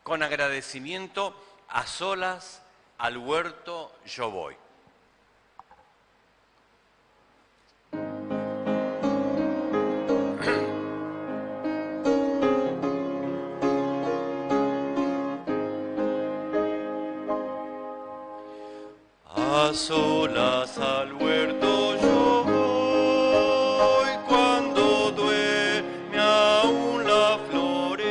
con agradecimiento, a solas al huerto yo voy. A solas al huerto yo voy, cuando duerme aún la floresta,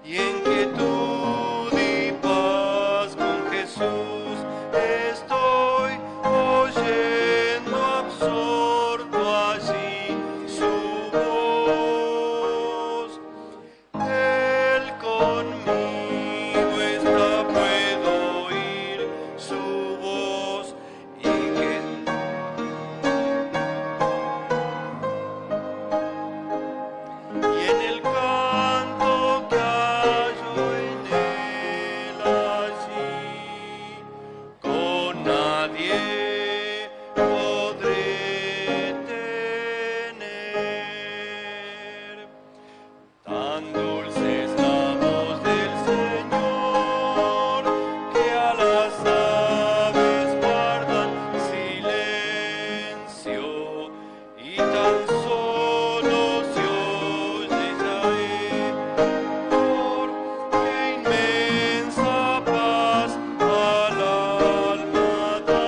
y en quietud y paz con Jesús estoy oyendo absorto allí su voz. Él conmigo está, puedo oír su voz, y en el canto que hallo en él allí, con nadie podré tener. Tan dulce es la voz del Señor, que a las aves guardan silencio, y tan solo se oye ya el amor, qué inmensa paz al alma da.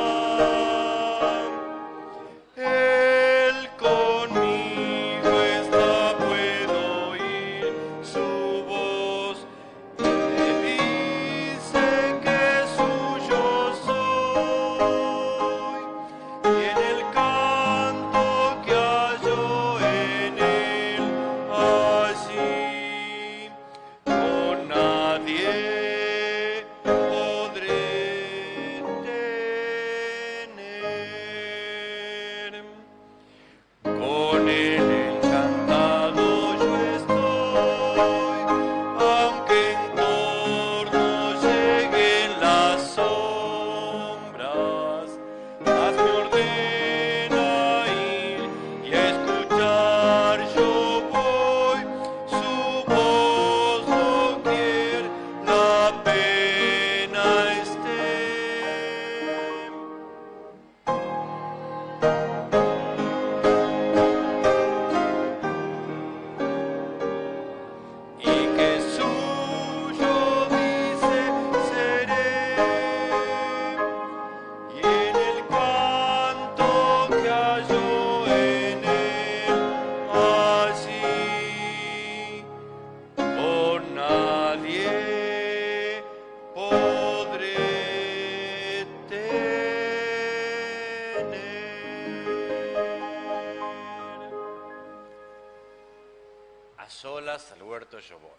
Él conmigo está, puedo oír su voz, me dice que suyo soy, y en el canto que hallo en él allí, con nadie podré tener. Con él encantado yo estoy, aunque en torno lleguen las sombras, mas me ordena ir y a escuchar yo voy su voz doquier la pena esté. Y que suyo dice seré, y en el canto que hallo en él allí, por nadie podré tener. A solas al huerto yo voy.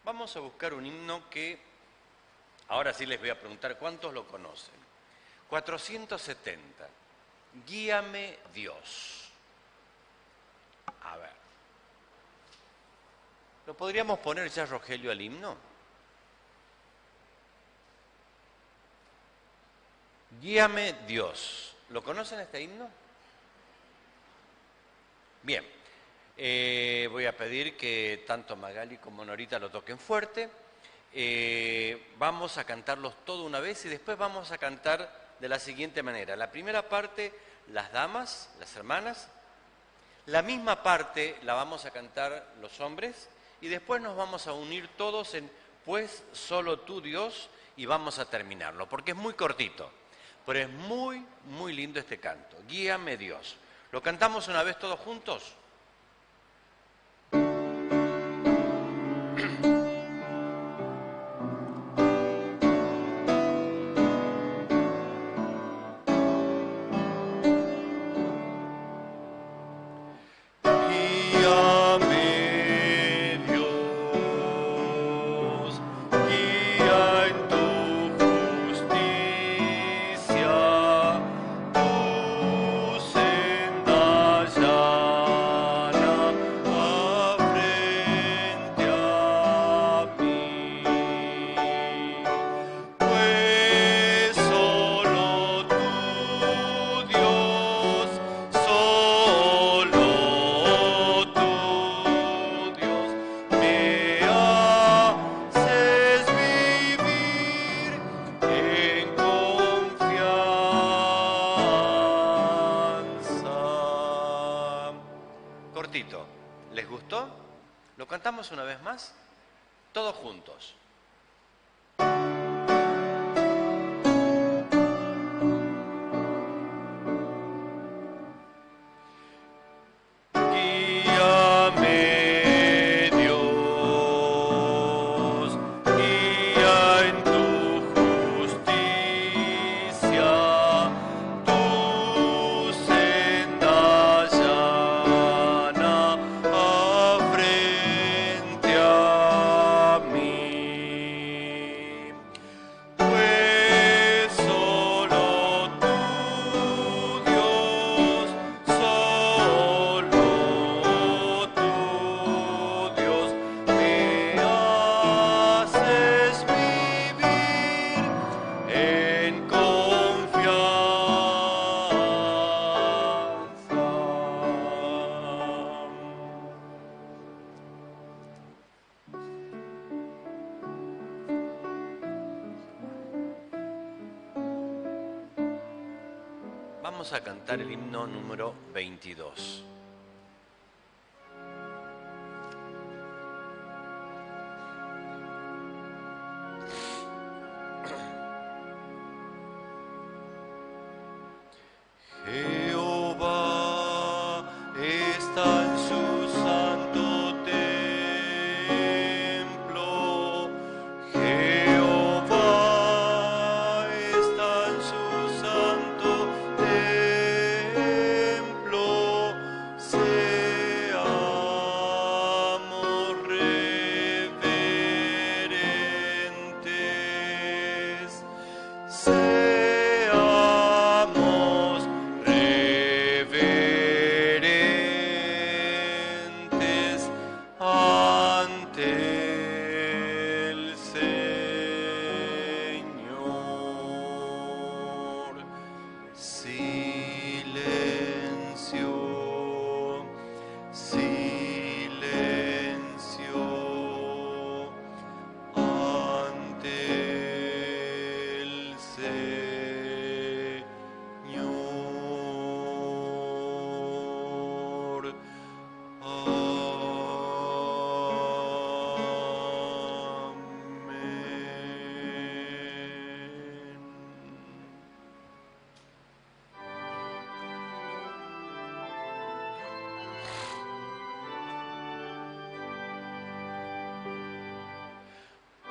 Vamos a buscar un himno que, ahora sí les voy a preguntar, ¿cuántos lo conocen? 470. Guíame Dios. A ver. ¿Lo podríamos poner ya, Rogelio, al himno? Guíame Dios. ¿Lo conocen este himno? Bien. Voy a pedir que tanto Magali como Norita lo toquen fuerte. Vamos a cantarlos todo una vez y después vamos a cantar de la siguiente manera. La primera parte, las damas, las hermanas. La misma parte la vamos a cantar los hombres y después nos vamos a unir todos en Pues solo tú Dios, y vamos a terminarlo, porque es muy cortito, pero es muy, muy lindo este canto. Guíame Dios. ¿Lo cantamos una vez todos juntos? Tu senda ya cantamos una vez más? Todos juntos. Vamos a cantar el himno número 22. Jehová está en su santo templo. Jehová está en su santo templo. Seamos reverentes. Seamos reverentes ante el Señor. Silencio, silencio ante el Señor.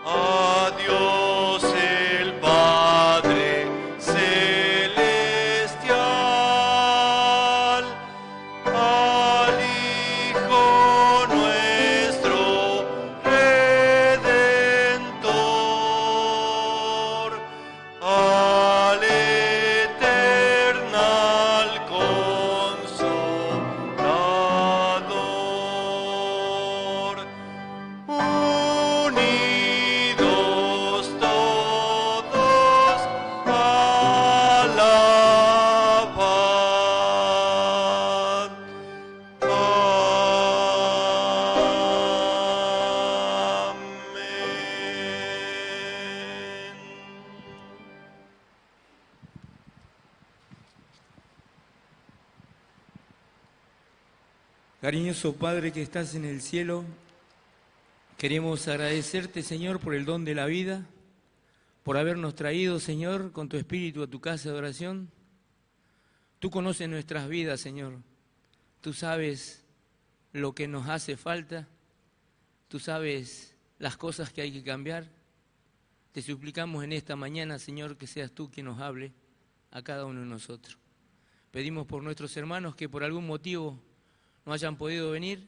A Dios el Padre celestial, al Hijo nuestro Redentor, al eternal Consolador, unidos todos alabad. Amén. Cariñoso Padre que estás en el cielo, queremos agradecerte, Señor, por el don de la vida, por habernos traído, Señor, con tu Espíritu a tu casa de oración. Tú conoces nuestras vidas, Señor. Tú sabes lo que nos hace falta. Tú sabes las cosas que hay que cambiar. Te suplicamos en esta mañana, Señor, que seas tú quien nos hable a cada uno de nosotros. Pedimos por nuestros hermanos que por algún motivo no hayan podido venir,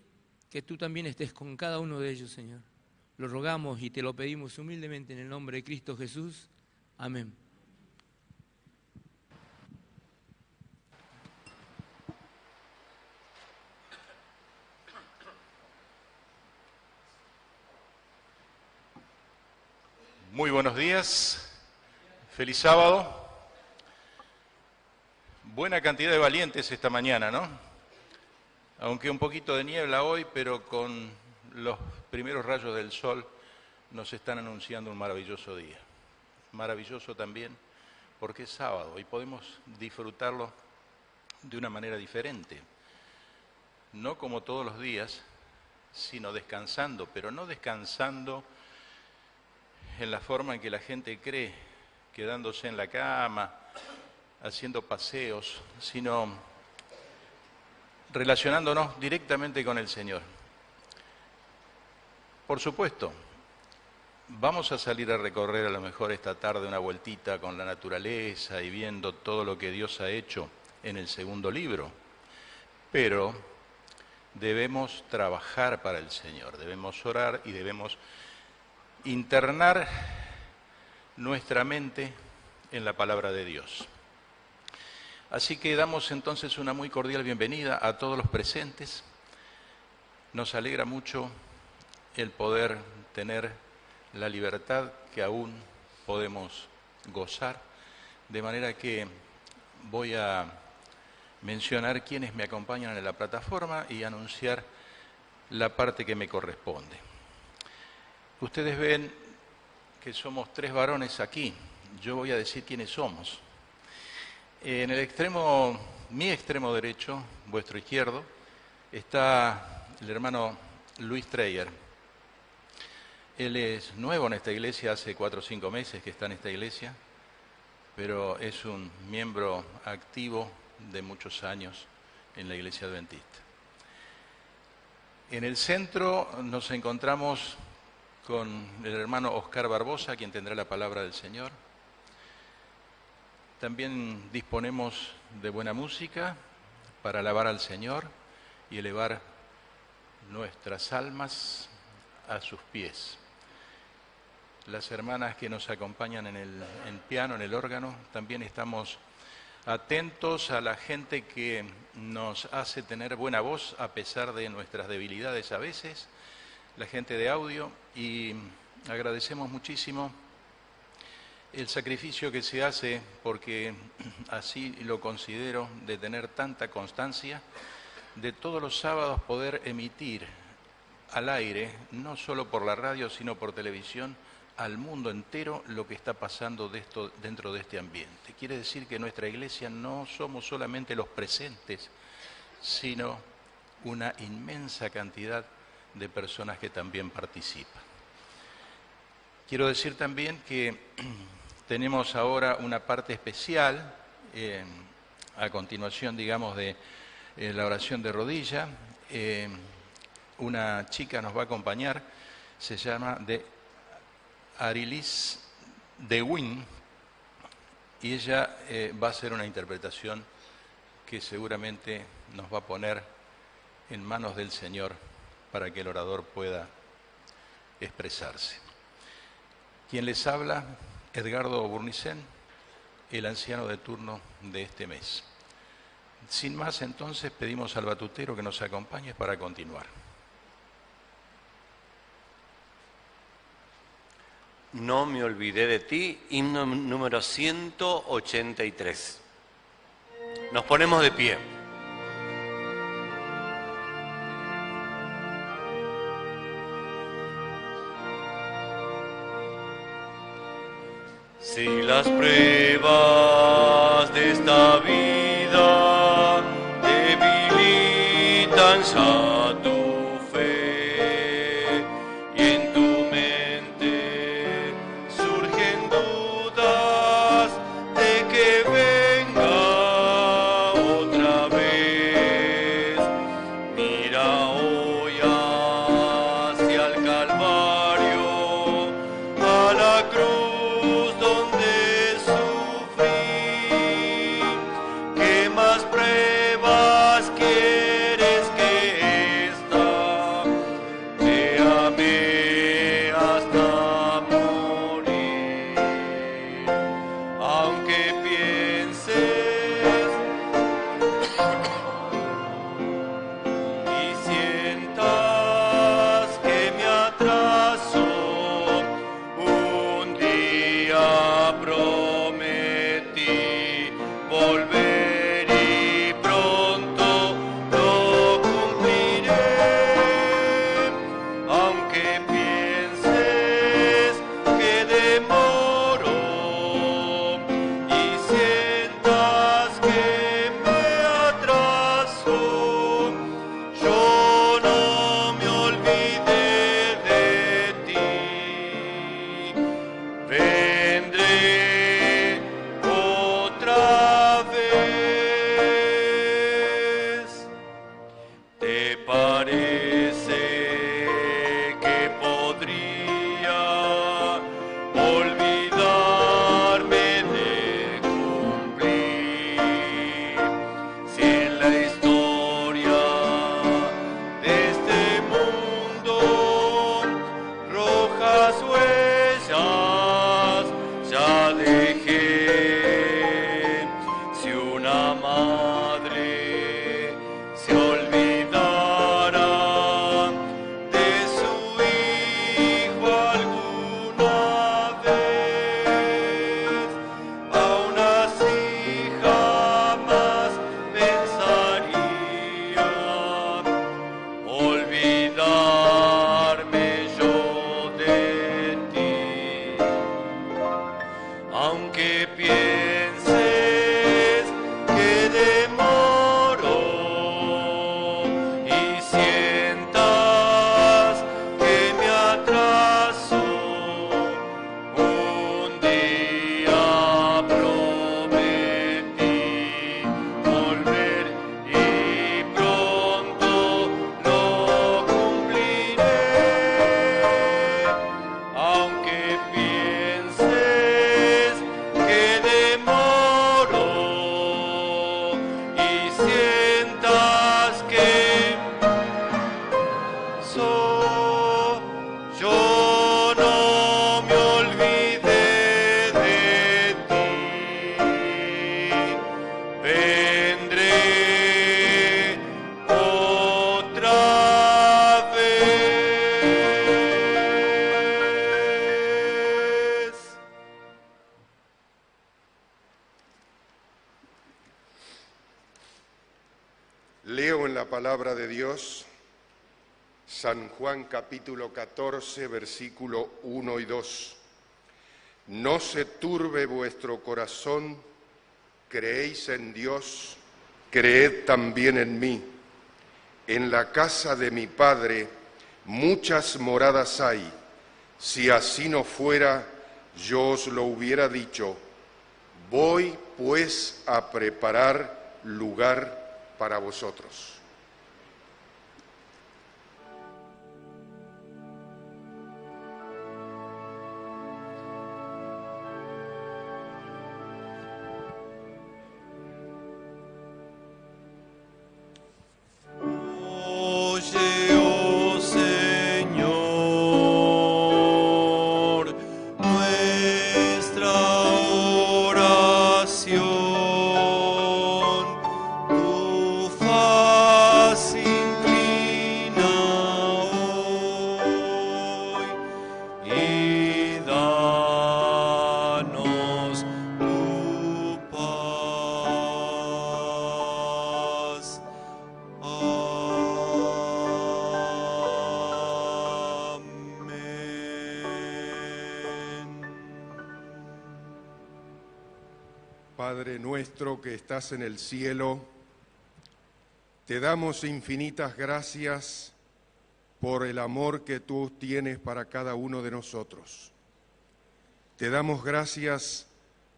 que tú también estés con cada uno de ellos, Señor. Lo rogamos y te lo pedimos humildemente en el nombre de Cristo Jesús. Amén. Muy buenos días, feliz sábado. Buena cantidad de valientes esta mañana, ¿no? Aunque un poquito de niebla hoy, pero con los primeros rayos del sol nos están anunciando un maravilloso día. Maravilloso también porque es sábado y podemos disfrutarlo de una manera diferente. No como todos los días, sino descansando, pero no descansando en la forma en que la gente cree, quedándose en la cama, haciendo paseos, sino relacionándonos directamente con el Señor. Por supuesto, vamos a salir a recorrer a lo mejor esta tarde una vueltita con la naturaleza y viendo todo lo que Dios ha hecho en el segundo libro, pero debemos trabajar para el Señor, debemos orar y debemos internar nuestra mente en la palabra de Dios. Así que damos entonces una muy cordial bienvenida a todos los presentes. Nos alegra mucho el poder tener la libertad que aún podemos gozar, de manera que voy a mencionar quienes me acompañan en la plataforma y anunciar la parte que me corresponde. Ustedes ven que somos 3 varones aquí. Yo voy a decir quiénes somos. En el extremo, mi extremo derecho, vuestro izquierdo, está el hermano Luis Treyer. Él es nuevo en esta iglesia, hace 4 o 5 meses que está en esta iglesia, pero es un miembro activo de muchos años en la iglesia adventista. En el centro nos encontramos con el hermano Oscar Barbosa, quien tendrá la palabra del Señor. También disponemos de buena música para alabar al Señor y elevar nuestras almas a sus pies. Las hermanas que nos acompañan en el piano, en el órgano, también estamos atentos a la gente que nos hace tener buena voz a pesar de nuestras debilidades a veces, la gente de audio, y agradecemos muchísimo el sacrificio que se hace, porque así lo considero, de tener tanta constancia, de todos los sábados poder emitir al aire, no solo por la radio, sino por televisión, al mundo entero lo que está pasando dentro de este ambiente. Quiere decir que nuestra iglesia no somos solamente los presentes, sino una inmensa cantidad de personas que también participan. Quiero decir también que tenemos ahora una parte especial, a continuación, digamos, de la oración de rodilla. Una chica nos va a acompañar, se llama Arilis de Win, y ella va a hacer una interpretación que seguramente nos va a poner en manos del Señor para que el orador pueda expresarse. Quien les habla, Edgardo Burnicén, el anciano de turno de este mes. Sin más, entonces, pedimos al batutero que nos acompañe para continuar. No me olvidé de ti, himno número 183. Nos ponemos de pie. Si las pruebas de esta vida debilitan ya tu fe y en tu mente surgen dudas de que venga otra vez, mira hoy hacia el Calvario, a la cruz donde sufrí. Leo en la palabra de Dios, San Juan capítulo 14, versículo 1 y 2. No se turbe vuestro corazón, creéis en Dios, creed también en mí. En la casa de mi Padre muchas moradas hay. Si así no fuera, yo os lo hubiera dicho. Voy pues a preparar lugar para vosotros. Padre nuestro que estás en el cielo, te damos infinitas gracias por el amor que tú tienes para cada uno de nosotros. Te damos gracias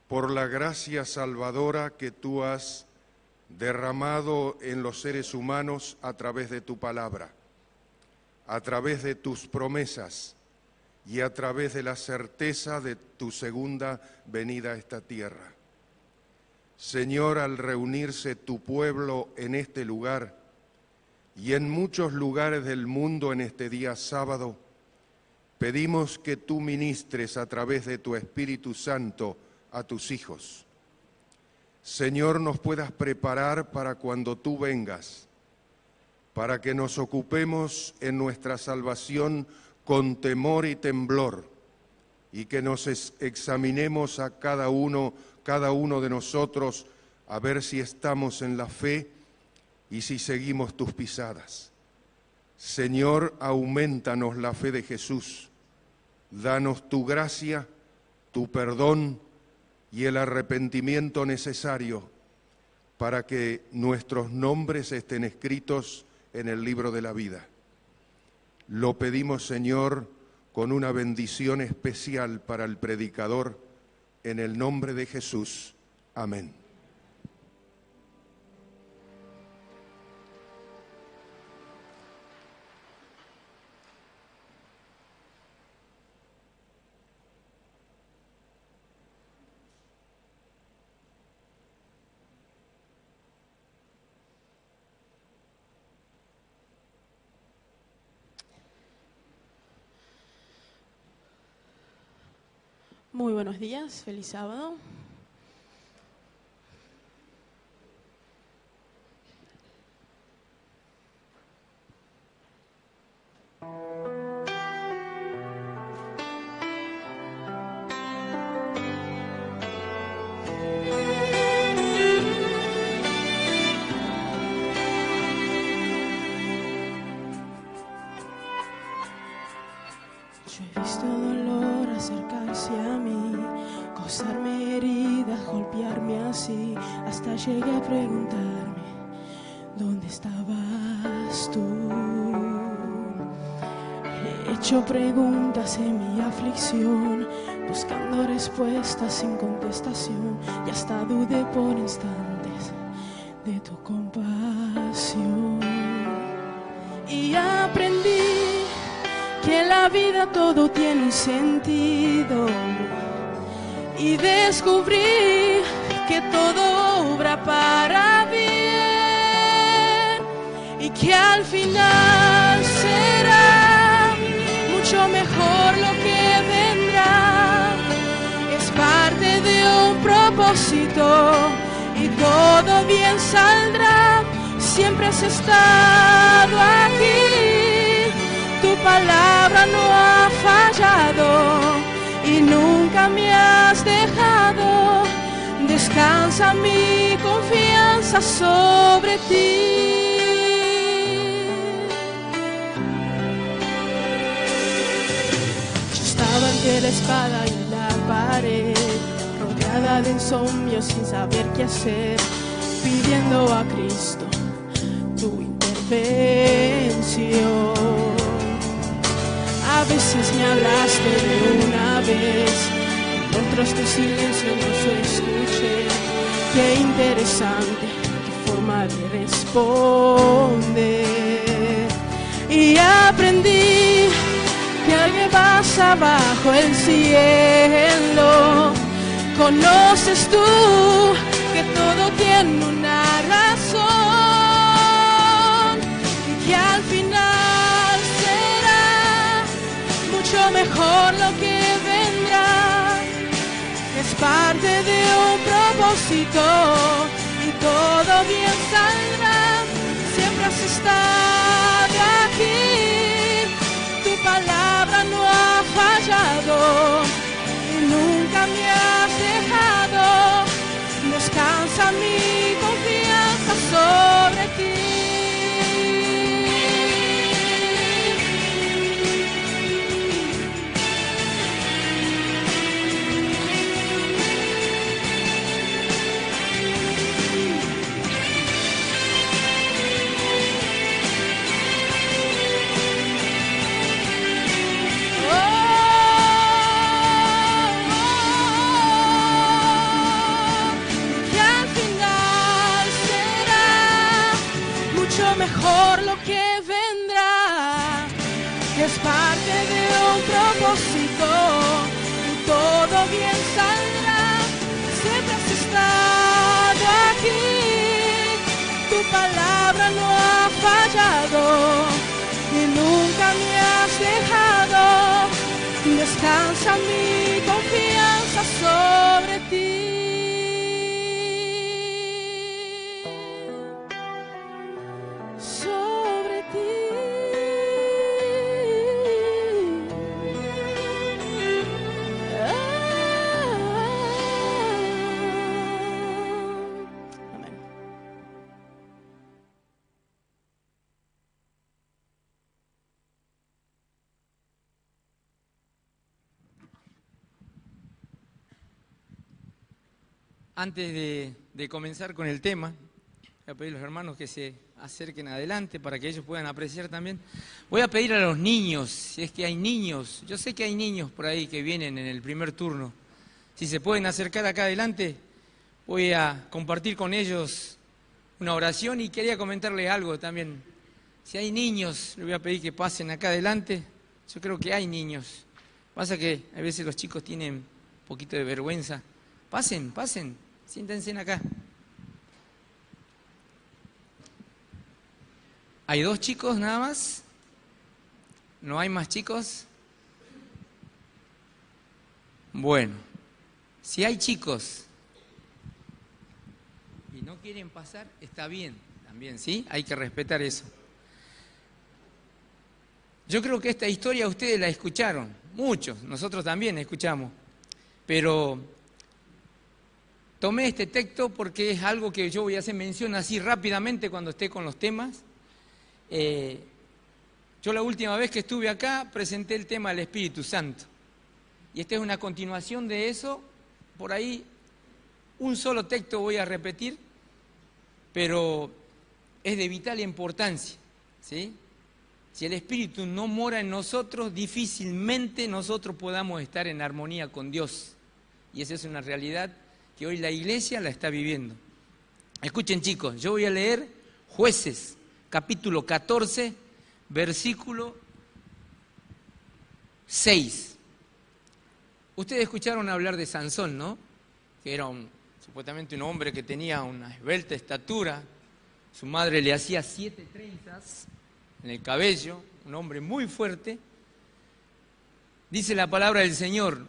por la gracia salvadora que tú has derramado en los seres humanos a través de tu palabra, a través de tus promesas y a través de la certeza de tu segunda venida a esta tierra. Señor, al reunirse tu pueblo en este lugar y en muchos lugares del mundo en este día sábado, pedimos que tú ministres a través de tu Espíritu Santo a tus hijos. Señor, nos puedas preparar para cuando tú vengas, para que nos ocupemos en nuestra salvación con temor y temblor y que nos examinemos a cada uno de nosotros a ver si estamos en la fe y si seguimos tus pisadas. Señor, aumentanos la fe de Jesús, danos tu gracia, tu perdón y el arrepentimiento necesario para que nuestros nombres estén escritos en el libro de la vida. Lo pedimos, Señor, con una bendición especial para el predicador, en el nombre de Jesús. Amén. Muy buenos días, feliz sábado. Yo he visto dolor acercarse a mí, causarme heridas, golpearme así, hasta llegué a preguntarme, ¿dónde estabas tú? He hecho preguntas en mi aflicción, buscando respuestas sin contestación, y hasta dudé por instantes de tu compasión. Y aprendí que en la vida todo tiene un sentido, y descubrí que todo obra para bien, y que al final será mucho mejor lo que vendrá. Es parte de un propósito y todo bien saldrá. Siempre has estado aquí, tu palabra no ha fallado y nunca me has dejado. Descansa mi confianza sobre ti. Yo estaba entre la espada y la pared, rodeada de insomnio sin saber qué hacer, pidiendo a Cristo tu intervención. A veces me hablaste de una vez, otros tu silencio no se escuché. Qué interesante tu forma de responder. Y aprendí que alguien pasa bajo el cielo. Conoces tú que todo tiene una razón, y que al final será mucho mejor lo que vendrá. Es parte de un propósito y todo bien saldrá. Siempre has estado aquí, tu palabra no ha fallado y nunca me has dejado. Descansa mi confianza sobre ti. Mejor lo que vendrá, que es parte de un propósito y todo bien saldrá. Siempre has estado aquí, tu palabra no ha fallado y nunca me has dejado. Descansa mi confianza sobre ti. Antes de comenzar con el tema, voy a pedir a los hermanos que se acerquen adelante para que ellos puedan apreciar también. Voy a pedir a los niños, si es que hay niños, yo sé que hay niños por ahí que vienen en el primer turno, si se pueden acercar acá adelante, voy a compartir con ellos una oración y quería comentarles algo también. Si hay niños, les voy a pedir que pasen acá adelante, yo creo que hay niños. Pasa que a veces los chicos tienen un poquito de vergüenza. Pasen, siéntense acá. ¿Hay 2 chicos nada más? ¿No hay más chicos? Bueno, si hay chicos y no quieren pasar, está bien también, ¿sí? Hay que respetar eso. Yo creo que esta historia ustedes la escucharon, muchos, nosotros también escuchamos, pero tomé este texto porque es algo que yo voy a hacer mención así rápidamente cuando esté con los temas. Yo la última vez que estuve acá presenté el tema del Espíritu Santo. Y esta es una continuación de eso. Por ahí un solo texto voy a repetir, pero es de vital importancia, ¿sí? Si el Espíritu no mora en nosotros, difícilmente nosotros podamos estar en armonía con Dios. Y esa es una realidad que hoy la iglesia la está viviendo. Escuchen, chicos, yo voy a leer Jueces, capítulo 14, versículo 6. Ustedes escucharon hablar de Sansón, ¿no? Que era supuestamente un hombre que tenía una esbelta estatura. Su madre le hacía 7 trenzas en el cabello, un hombre muy fuerte. Dice la palabra del Señor: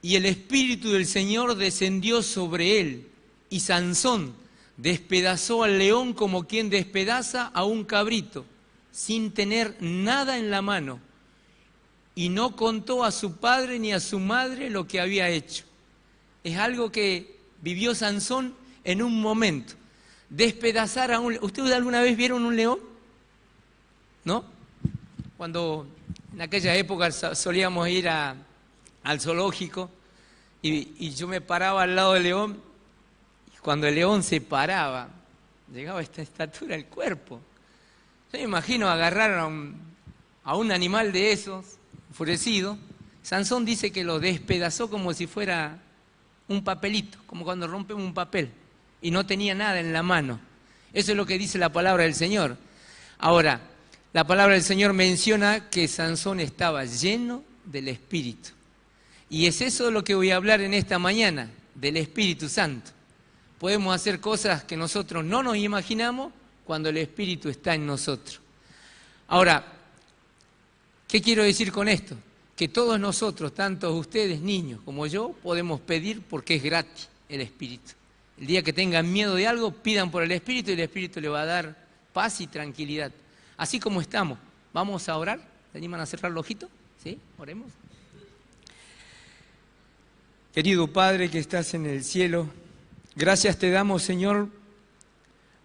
y el Espíritu del Señor descendió sobre él, y Sansón despedazó al león como quien despedaza a un cabrito, sin tener nada en la mano, y no contó a su padre ni a su madre lo que había hecho. Es algo que vivió Sansón en un momento. Despedazar a un león. ¿Ustedes alguna vez vieron un león? ¿No? Cuando en aquella época solíamos ir al zoológico y yo me paraba al lado del león, y cuando el león se paraba, llegaba a esta estatura el cuerpo. Yo me imagino agarrar a un animal de esos, enfurecido. Sansón dice que lo despedazó como si fuera un papelito, como cuando rompemos un papel, y no tenía nada en la mano. Eso es lo que dice la palabra del Señor. Ahora, la palabra del Señor menciona que Sansón estaba lleno del Espíritu. Y es eso de lo que voy a hablar en esta mañana, del Espíritu Santo. Podemos hacer cosas que nosotros no nos imaginamos cuando el Espíritu está en nosotros. Ahora, ¿qué quiero decir con esto? Que todos nosotros, tanto ustedes niños como yo, podemos pedir porque es gratis el Espíritu. El día que tengan miedo de algo, pidan por el Espíritu y el Espíritu le va a dar paz y tranquilidad. Así como estamos, vamos a orar. ¿Se animan a cerrar los ojitos? ¿Sí? Oremos. Querido Padre que estás en el cielo, gracias te damos, Señor,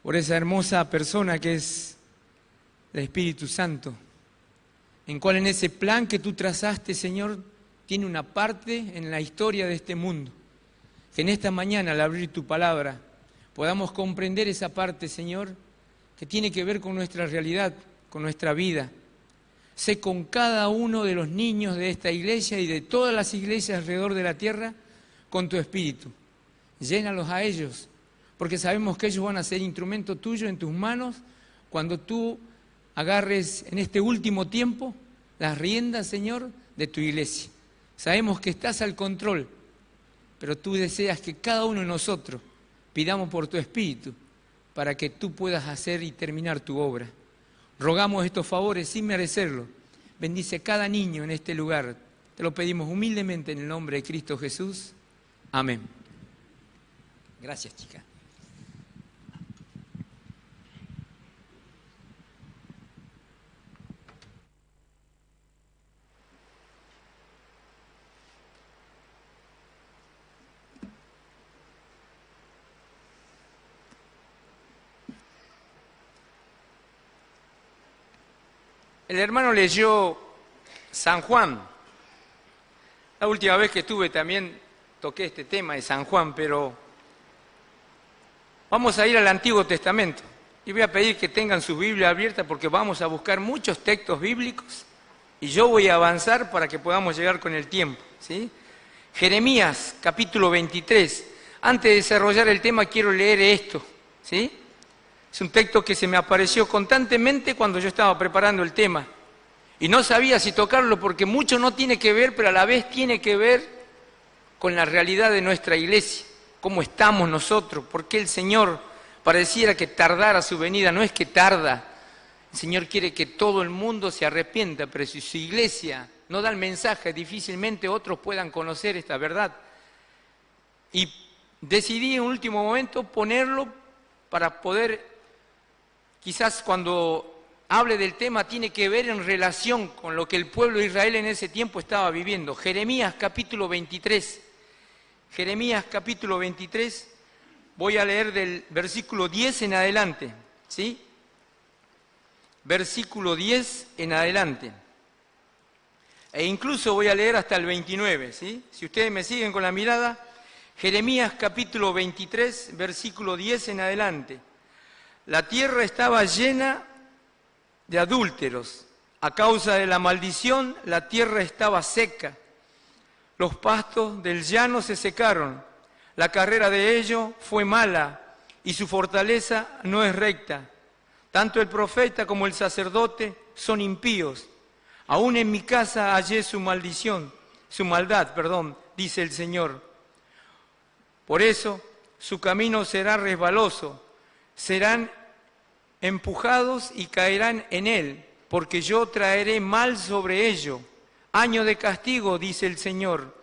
por esa hermosa persona que es el Espíritu Santo, en cual en ese plan que tú trazaste, Señor, tiene una parte en la historia de este mundo. Que en esta mañana, al abrir tu palabra, podamos comprender esa parte, Señor, que tiene que ver con nuestra realidad, con nuestra vida. Sé con cada uno de los niños de esta iglesia y de todas las iglesias alrededor de la tierra con tu Espíritu. Llénalos a ellos, porque sabemos que ellos van a ser instrumento tuyo en tus manos cuando tú agarres en este último tiempo las riendas, Señor, de tu iglesia. Sabemos que estás al control, pero tú deseas que cada uno de nosotros pidamos por tu Espíritu para que tú puedas hacer y terminar tu obra. Rogamos estos favores sin merecerlo. Bendice cada niño en este lugar. Te lo pedimos humildemente en el nombre de Cristo Jesús. Amén. Gracias, chica. El hermano leyó San Juan. La última vez que estuve también toqué este tema de San Juan, pero vamos a ir al Antiguo Testamento. Y voy a pedir que tengan su Biblia abierta porque vamos a buscar muchos textos bíblicos y yo voy a avanzar para que podamos llegar con el tiempo, ¿sí? Jeremías, capítulo 23. Antes de desarrollar el tema quiero leer esto, ¿sí? Es un texto que se me apareció constantemente cuando yo estaba preparando el tema. Y no sabía si tocarlo porque mucho no tiene que ver, pero a la vez tiene que ver con la realidad de nuestra iglesia. Cómo estamos nosotros, por qué el Señor pareciera que tardara su venida. No es que tarda. El Señor quiere que todo el mundo se arrepienta, pero si su iglesia no da el mensaje, difícilmente otros puedan conocer esta verdad. Y decidí en último momento ponerlo para poder... Quizás cuando hable del tema tiene que ver en relación con lo que el pueblo de Israel en ese tiempo estaba viviendo. Jeremías capítulo 23. Jeremías capítulo 23, voy a leer del versículo 10 en adelante, ¿sí? Versículo 10 en adelante. E incluso voy a leer hasta el 29, ¿sí? Si ustedes me siguen con la mirada, Jeremías capítulo 23, versículo 10 en adelante. La tierra estaba llena de adúlteros, A causa de la maldición, la tierra estaba seca. Los pastos del llano se secaron. La carrera de ellos fue mala y su fortaleza no es recta. Tanto el profeta como el sacerdote son impíos. Aún en mi casa hallé su maldad, dice el Señor. Por eso su camino será resbaloso, serán empujados y caerán en él, porque yo traeré mal sobre ello, año de castigo, dice el Señor.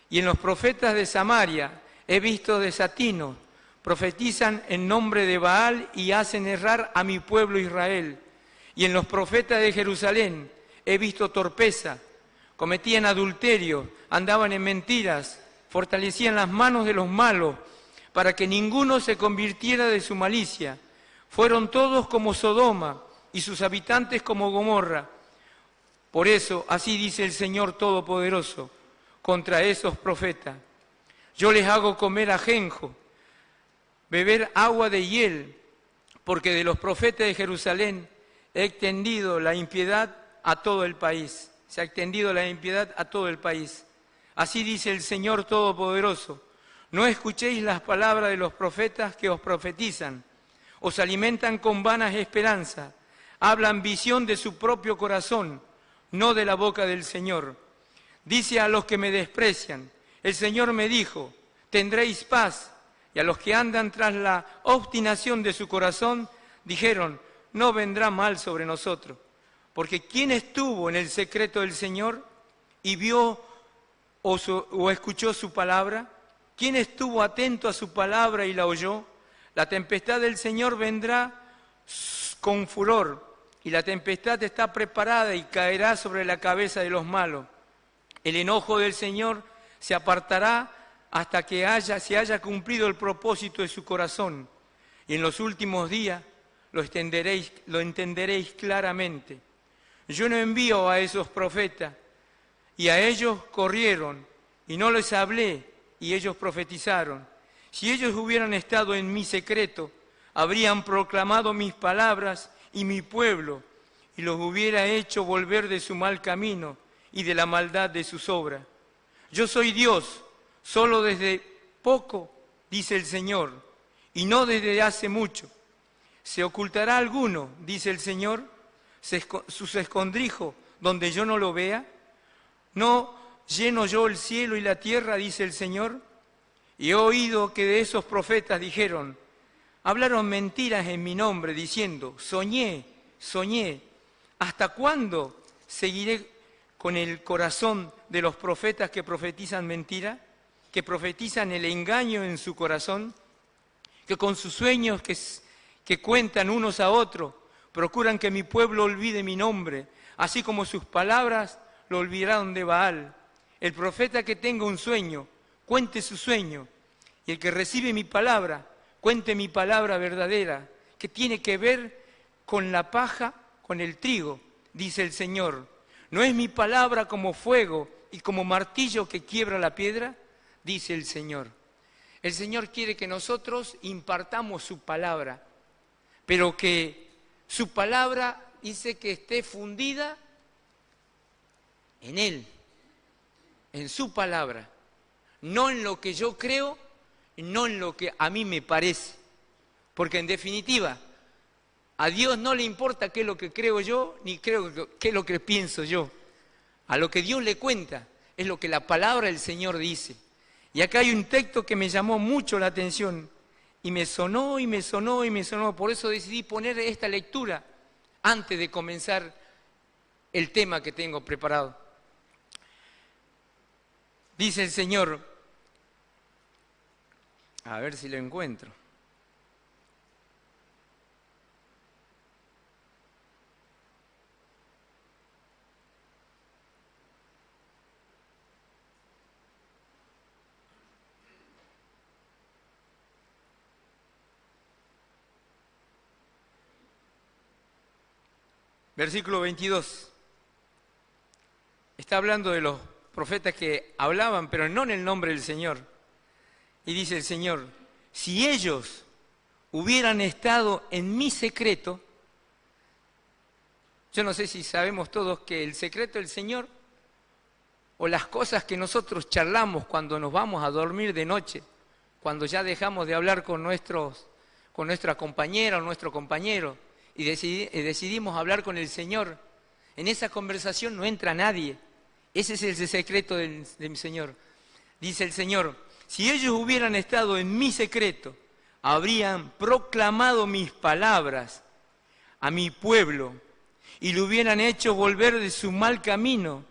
Y en los profetas de Samaria he visto desatinos, profetizan en nombre de Baal y hacen errar a mi pueblo Israel. Y en los profetas de Jerusalén he visto torpeza, cometían adulterio, andaban en mentiras, fortalecían las manos de los malos, para que ninguno se convirtiera de su malicia. Fueron todos como Sodoma y sus habitantes como Gomorra. Por eso, así dice el Señor Todopoderoso, contra esos profetas: yo les hago comer ajenjo, beber agua de hiel, porque de los profetas de Jerusalén he extendido la impiedad a todo el país. Se ha extendido la impiedad a todo el país. Así dice el Señor Todopoderoso: no escuchéis las palabras de los profetas que os profetizan, os alimentan con vanas esperanzas, hablan visión de su propio corazón, no de la boca del Señor. Dice a los que me desprecian: el Señor me dijo, tendréis paz. Y a los que andan tras la obstinación de su corazón, dijeron, no vendrá mal sobre nosotros. Porque ¿quién estuvo en el secreto del Señor y vio o escuchó su palabra? ¿Quién estuvo atento a su palabra y la oyó? La tempestad del Señor vendrá con furor, y la tempestad está preparada y caerá sobre la cabeza de los malos. El enojo del Señor se apartará hasta que se haya cumplido el propósito de su corazón, y en los últimos días lo entenderéis claramente. Yo no envío a esos profetas, y a ellos corrieron, y no les hablé, y ellos profetizaron. Si ellos hubieran estado en mi secreto, habrían proclamado mis palabras y mi pueblo, y los hubiera hecho volver de su mal camino y de la maldad de sus obras. Yo soy Dios, solo desde poco, dice el Señor, y no desde hace mucho. ¿Se ocultará alguno, dice el Señor, sus escondrijos donde yo no lo vea? ¿No lleno yo el cielo y la tierra, dice el Señor? Y he oído que de esos profetas dijeron, hablaron mentiras en mi nombre, diciendo, soñé. ¿Hasta cuándo seguiré con el corazón de los profetas que profetizan mentira? Que profetizan el engaño en su corazón, que con sus sueños que cuentan unos a otros, procuran que mi pueblo olvide mi nombre, así como sus palabras lo olvidaron de Baal. El profeta que tenga un sueño, cuente su sueño, y el que recibe mi palabra, cuente mi palabra verdadera, que tiene que ver con la paja, con el trigo, dice el Señor. ¿No es mi palabra como fuego y como martillo que quiebra la piedra? Dice el Señor. El Señor quiere que nosotros impartamos su palabra, pero que su palabra dice que esté fundida en Él, en su palabra, no en lo que yo creo, no en lo que a mí me parece, porque en definitiva a Dios no le importa qué es lo que creo yo, ni qué es lo que pienso yo. A lo que Dios le cuenta es lo que la palabra del Señor dice. Y acá hay un texto que me llamó mucho la atención y me sonó, por eso decidí poner esta lectura antes de comenzar el tema que tengo preparado. Dice el Señor, a ver si lo encuentro. Versículo 22. Está hablando de los profetas que hablaban, pero no en el nombre del Señor. Y dice el Señor, si ellos hubieran estado en mi secreto, Yo no sé si sabemos todos que el secreto del Señor, o las cosas que nosotros charlamos cuando nos vamos a dormir de noche, cuando ya dejamos de hablar con nuestra compañera o nuestro compañero y decidimos hablar con el Señor, en esa conversación no entra nadie. Ese es el secreto de mi Señor. Dice el Señor, si ellos hubieran estado en mi secreto, habrían proclamado mis palabras a mi pueblo y lo hubieran hecho volver de su mal camino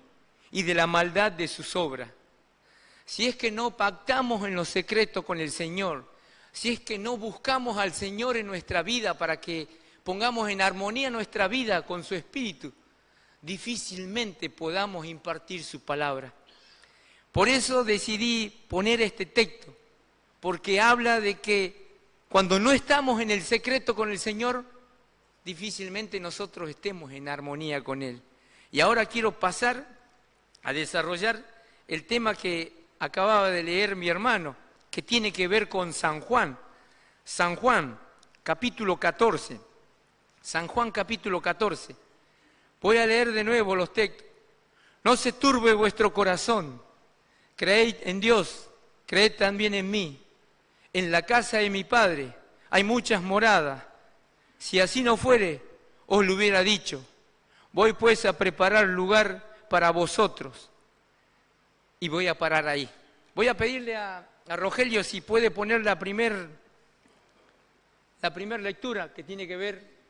y de la maldad de sus obras. Si es que no pactamos en lo secreto con el Señor, si es que no buscamos al Señor en nuestra vida para que pongamos en armonía nuestra vida con su Espíritu, difícilmente podamos impartir su palabra. Por eso decidí poner este texto, porque habla de que cuando no estamos en el secreto con el Señor, difícilmente nosotros estemos en armonía con Él. Y ahora quiero pasar a desarrollar el tema que acababa de leer mi hermano, que tiene que ver con San Juan. San Juan, capítulo 14. San Juan, capítulo 14. Voy a leer de nuevo los textos. No se turbe vuestro corazón. Creed en Dios, creed también en mí. En la casa de mi Padre hay muchas moradas. Si así no fuere, os lo hubiera dicho. Voy pues a preparar lugar para vosotros. Y voy a parar ahí. Voy a pedirle a Rogelio si puede poner la primer lectura que tiene que ver.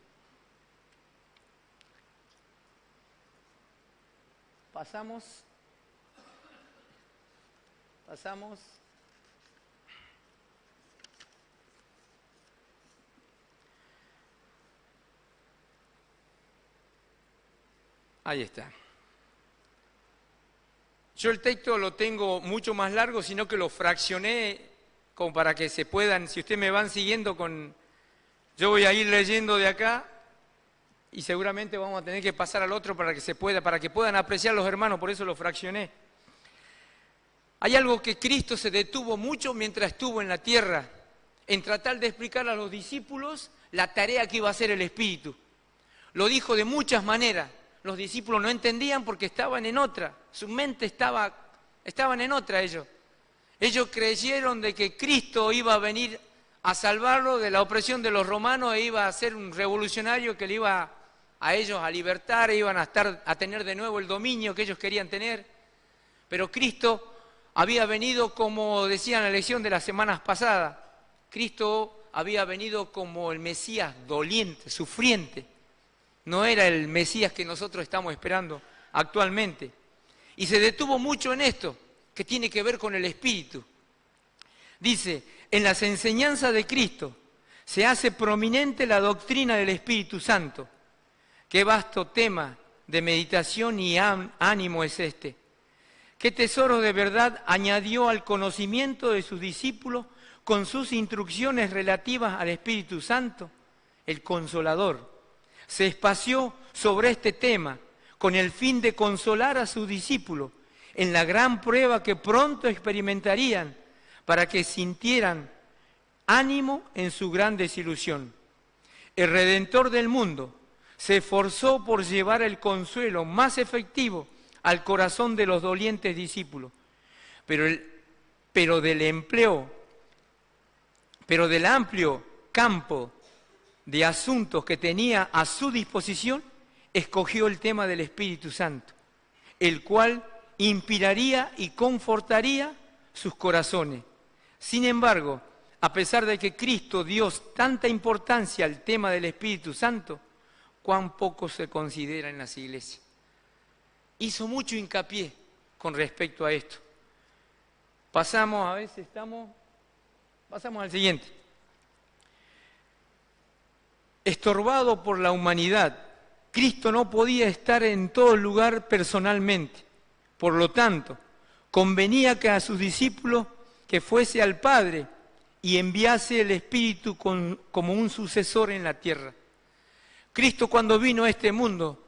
Pasamos. Ahí está. Yo el texto lo tengo mucho más largo, sino que lo fraccioné como para que se puedan, si ustedes me van siguiendo yo voy a ir leyendo de acá y seguramente vamos a tener que pasar al otro para que puedan apreciar los hermanos, por eso lo fraccioné. Hay algo que Cristo se detuvo mucho mientras estuvo en la tierra, en tratar de explicar a los discípulos la tarea que iba a hacer el Espíritu. Lo dijo de muchas maneras. Los discípulos no entendían porque estaban en otra, su mente estaban en otra ellos. Ellos creyeron de que Cristo iba a venir a salvarlo de la opresión de los romanos e iba a ser un revolucionario que le iba a ellos a libertar, e iban a tener de nuevo el dominio que ellos querían tener. Pero Cristo había venido, como decía en la lección de las semanas pasadas, Cristo había venido como el Mesías doliente, sufriente. No era el Mesías que nosotros estamos esperando actualmente. Y se detuvo mucho en esto, que tiene que ver con el Espíritu. Dice, en las enseñanzas de Cristo se hace prominente la doctrina del Espíritu Santo. Qué vasto tema de meditación y ánimo es este. Qué tesoro de verdad añadió al conocimiento de sus discípulos con sus instrucciones relativas al Espíritu Santo, el Consolador. Se espació sobre este tema con el fin de consolar a sus discípulos en la gran prueba que pronto experimentarían para que sintieran ánimo en su gran desilusión. El Redentor del mundo se esforzó por llevar el consuelo más efectivo al corazón de los dolientes discípulos, pero del amplio campo de asuntos que tenía a su disposición, escogió el tema del Espíritu Santo, el cual inspiraría y confortaría sus corazones. Sin embargo, a pesar de que Cristo dio tanta importancia al tema del Espíritu Santo, cuán poco se considera en las iglesias. Hizo mucho hincapié con respecto a esto. Pasamos al siguiente. Estorbado por la humanidad, Cristo no podía estar en todo lugar personalmente. Por lo tanto, convenía que a sus discípulos que fuese al Padre y enviase el Espíritu como un sucesor en la tierra. Cristo, cuando vino a este mundo,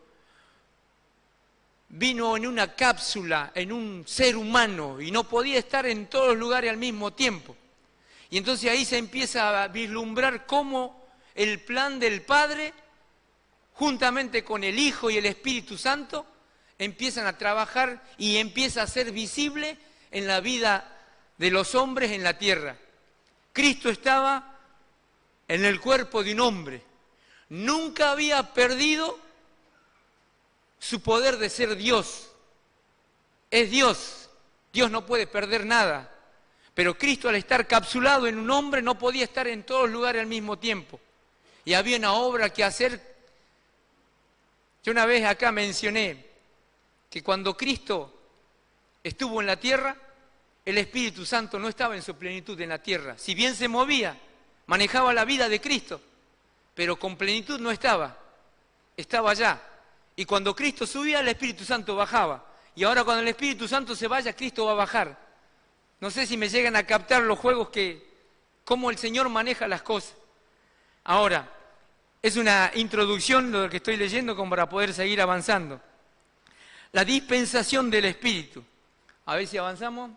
vino en una cápsula, en un ser humano, y no podía estar en todos los lugares al mismo tiempo. Y entonces ahí se empieza a vislumbrar cómo el plan del Padre juntamente con el Hijo y el Espíritu Santo, empiezan a trabajar y empieza a ser visible en la vida de los hombres en la tierra. Cristo estaba en el cuerpo de un hombre. Nunca había perdido su poder de ser Dios. Es Dios. Dios no puede perder nada. Pero Cristo, al estar capsulado en un hombre, no podía estar en todos lugares al mismo tiempo. Y había una obra que hacer. Yo una vez acá mencioné que cuando Cristo estuvo en la tierra, el Espíritu Santo no estaba en su plenitud en la tierra. Si bien se movía, manejaba la vida de Cristo, pero con plenitud no estaba. Estaba allá. Y cuando Cristo subía, el Espíritu Santo bajaba. Y ahora cuando el Espíritu Santo se vaya, Cristo va a bajar. No sé si me llegan a captar los juegos cómo el Señor maneja las cosas. Ahora, es una introducción lo que estoy leyendo como para poder seguir avanzando. La dispensación del Espíritu. A ver si avanzamos.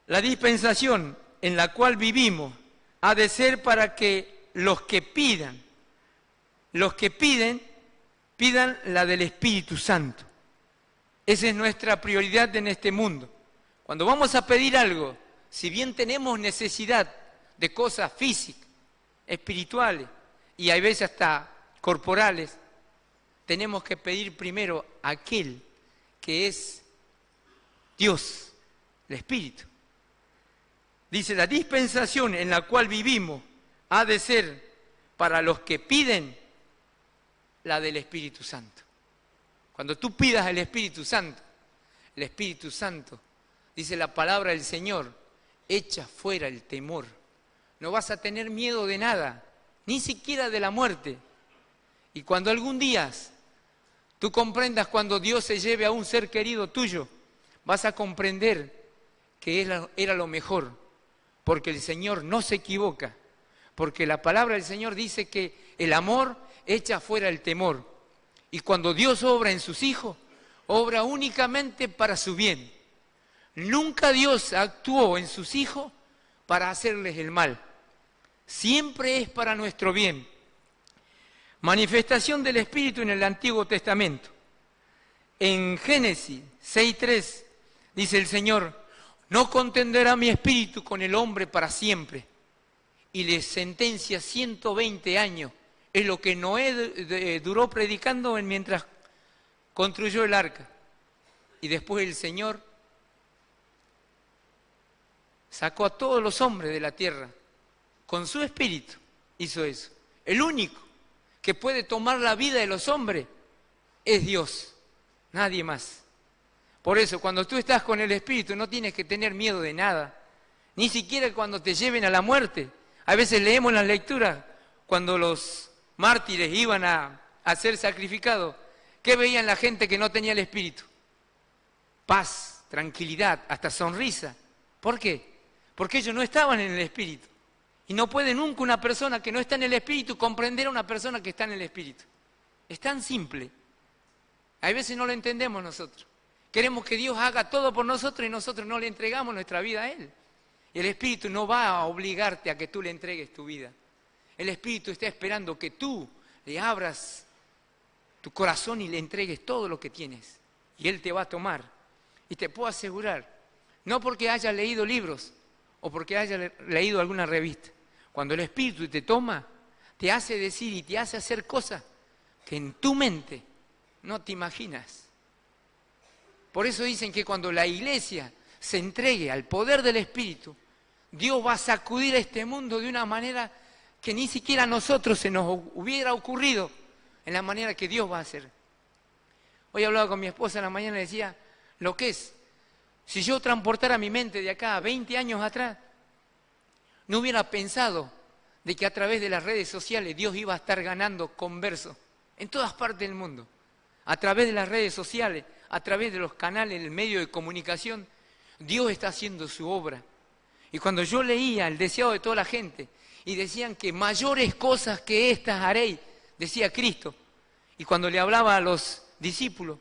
La dispensación en la cual vivimos ha de ser para que los que piden, pidan la del Espíritu Santo. Esa es nuestra prioridad en este mundo. Cuando vamos a pedir algo, si bien tenemos necesidad de cosas físicas, espirituales y hay veces hasta corporales, tenemos que pedir primero a aquel que es Dios, el Espíritu. Dice, la dispensación en la cual vivimos ha de ser para los que piden la del Espíritu Santo. Cuando tú pidas el Espíritu Santo, dice la palabra del Señor, echa fuera el temor. No vas a tener miedo de nada, ni siquiera de la muerte. Y cuando algún día tú comprendas cuando Dios se lleve a un ser querido tuyo, vas a comprender que era lo mejor, porque el Señor no se equivoca, porque la palabra del Señor dice que el amor echa fuera el temor. Y cuando Dios obra en sus hijos, obra únicamente para su bien. Nunca Dios actuó en sus hijos para hacerles el mal. Siempre es para nuestro bien. Manifestación del Espíritu en el Antiguo Testamento. En Génesis 6:3 dice el Señor, no contenderá mi espíritu con el hombre para siempre. Y le sentencia 120 años. Es lo que Noé duró predicando mientras construyó el arca. Y después el Señor sacó a todos los hombres de la tierra. Con su espíritu hizo eso. El único que puede tomar la vida de los hombres es Dios, nadie más. Por eso, cuando tú estás con el Espíritu, no tienes que tener miedo de nada, ni siquiera cuando te lleven a la muerte. A veces leemos en las lecturas, cuando los mártires iban a ser sacrificados, ¿qué veían la gente que no tenía el Espíritu? Paz, tranquilidad, hasta sonrisa. ¿Por qué? Porque ellos no estaban en el Espíritu. Y no puede nunca una persona que no está en el Espíritu comprender a una persona que está en el Espíritu. Es tan simple. A veces no lo entendemos nosotros. Queremos que Dios haga todo por nosotros y nosotros no le entregamos nuestra vida a Él. Y el Espíritu no va a obligarte a que tú le entregues tu vida. El Espíritu está esperando que tú le abras tu corazón y le entregues todo lo que tienes. Y Él te va a tomar. Y te puedo asegurar, no porque hayas leído libros o porque hayas leído alguna revista. Cuando el Espíritu te toma, te hace decir y te hace hacer cosas que en tu mente no te imaginas. Por eso dicen que cuando la iglesia se entregue al poder del Espíritu, Dios va a sacudir a este mundo de una manera que ni siquiera a nosotros se nos hubiera ocurrido en la manera que Dios va a hacer. Hoy hablaba con mi esposa en la mañana y decía, lo que es, si yo transportara mi mente de acá a 20 años atrás, no hubiera pensado de que a través de las redes sociales Dios iba a estar ganando conversos en todas partes del mundo. A través de las redes sociales, a través de los canales, el medio de comunicación, Dios está haciendo su obra. Y cuando yo leía el deseado de toda la gente, y decían que mayores cosas que estas haréis, decía Cristo. Y cuando le hablaba a los discípulos,